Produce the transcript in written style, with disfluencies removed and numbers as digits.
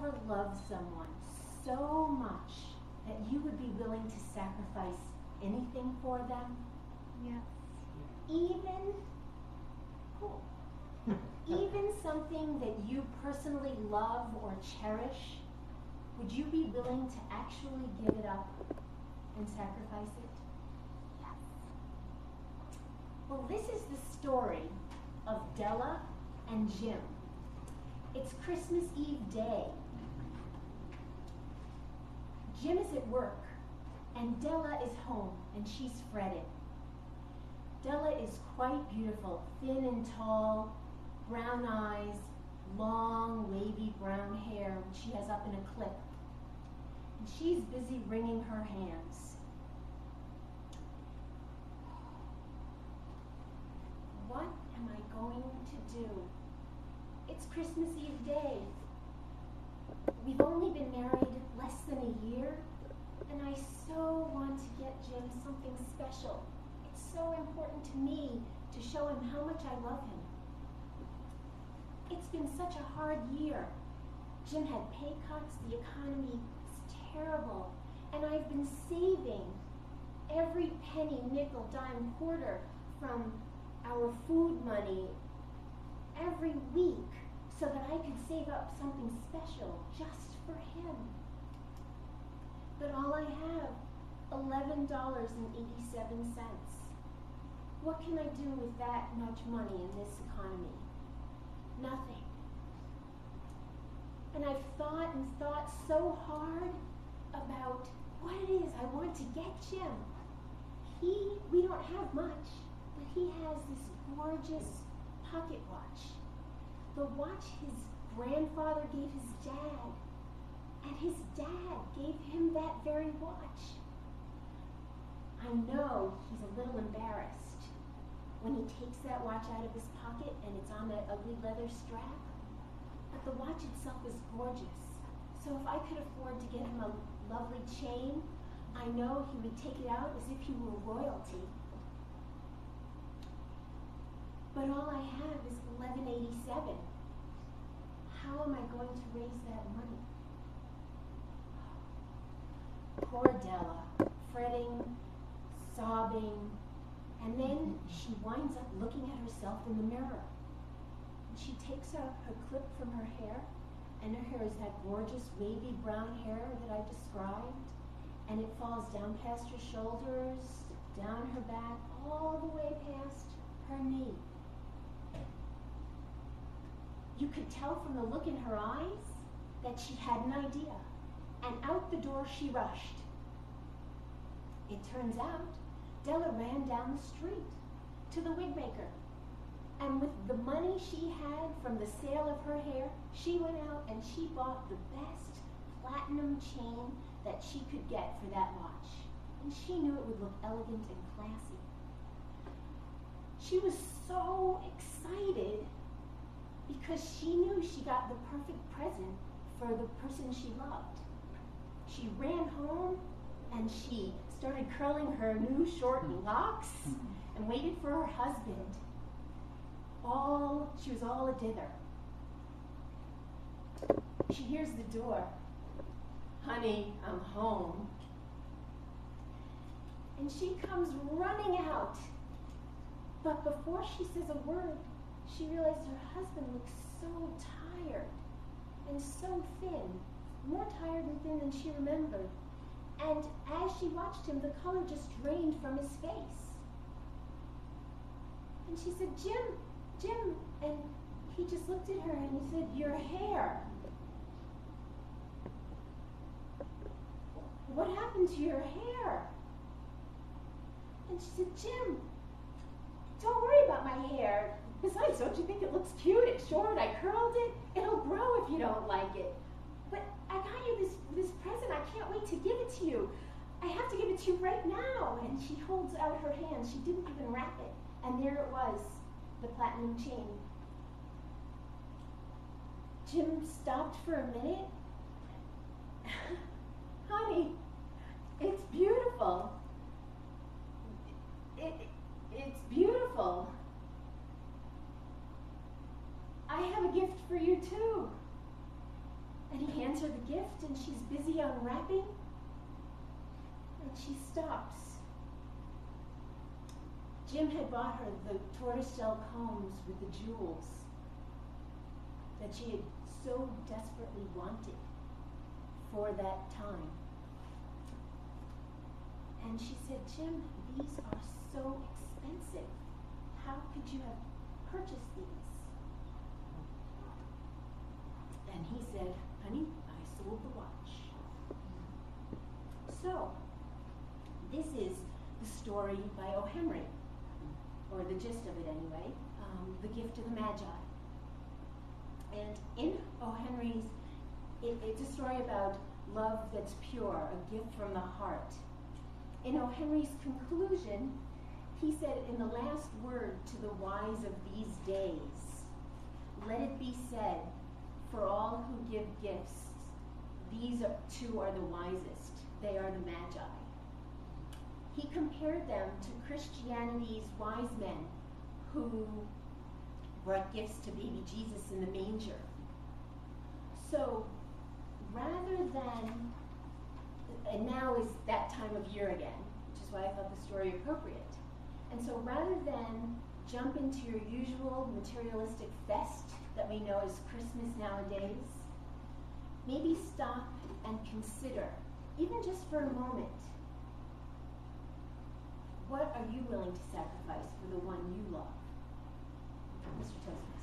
ever loved someone so much that you would be willing to sacrifice anything for them? Yes. Even, cool. Even something that you personally love or cherish, would you be willing to actually give it up and sacrifice it? Yes. Well, this is the story of Della and Jim. It's Christmas Eve day. Jim is at work, and Della is home, and she's fretted. Della is quite beautiful, thin and tall, brown eyes, long, wavy brown hair, which she has up in a clip. And she's busy wringing her hands. What am I going to do? It's Christmas Eve day. We've only been married less than a year, and I so want to get Jim something special. It's so important to me to show him how much I love him. It's been such a hard year. Jim had pay cuts, the economy is terrible, and I've been saving every penny, nickel, dime, quarter from our food money every week so that I could save up something special just for him. But all I have, $11.87. What can I do with that much money in this economy? Nothing. And I've thought and thought so hard about what it is I want to get Jim. We don't have much, but he has this gorgeous pocket watch. The watch his grandfather gave his dad, and his dad gave him that very watch. I know he's a little embarrassed when he takes that watch out of his pocket and it's on that ugly leather strap, but the watch itself is gorgeous. So if I could afford to get him a lovely chain, I know he would take it out as if he were royalty. But all I have is $11.87. How am I going to raise that money? Poor Della, fretting, sobbing, and then she winds up looking at herself in the mirror. And she takes out her clip from her hair, and her hair is that gorgeous wavy brown hair that I described, and it falls down past her shoulders, down her back, all the way past her knee. You could tell from the look in her eyes that she had an idea, and out the door she rushed. It turns out Della ran down the street to the wig maker, and with the money she had from the sale of her hair, she went out and she bought the best platinum chain that she could get for that watch, and she knew it would look elegant and classy. She was so excited because she knew she got the perfect present for the person she loved. She ran home and she started curling her new short locks and waited for her husband. She was all a dither. She hears the door. Honey, I'm home. And she comes running out. But before she says a word, she realized her husband looked so tired and so thin, more tired and thin than she remembered. And as she watched him, the color just drained from his face. And she said, Jim, and he just looked at her and he said, your hair. What happened to your hair? And she said, Jim, don't worry about my hair. Besides, don't you think it looks cute? It's short, I curled it. It'll grow if you don't like it. But I got you this present. I can't wait to give it to you. I have to give it to you right now. And she holds out her hand. She didn't even wrap it. And there it was, the platinum chain. Jim stopped for a minute. Honey, it's beautiful. It's beautiful. I have a gift for you too. And he hands her the gift, and she's busy unwrapping, and she stops. Jim had bought her the tortoiseshell combs with the jewels that she had so desperately wanted for that time. And she said, "Jim, these are so expensive. How could you have purchased these?" And he said, "Honey, I sold the watch." So, this is the story by O. Henry, or the gist of it anyway, The Gift of the Magi. And in O. Henry's, it's a story about love that's pure, a gift from the heart. In O. Henry's conclusion, he said, in the last word to the wise of these days, "Let it be said, for all who give gifts, these two are the wisest. They are the Magi." He compared them to Christianity's wise men who brought gifts to baby Jesus in the manger. So rather than, and now is that time of year again, which is why I thought the story appropriate. And so rather than jump into your usual materialistic fest that we know as Christmas nowadays, maybe stop and consider, even just for a moment, what are you willing to sacrifice for the one you love? Mr. Tosin.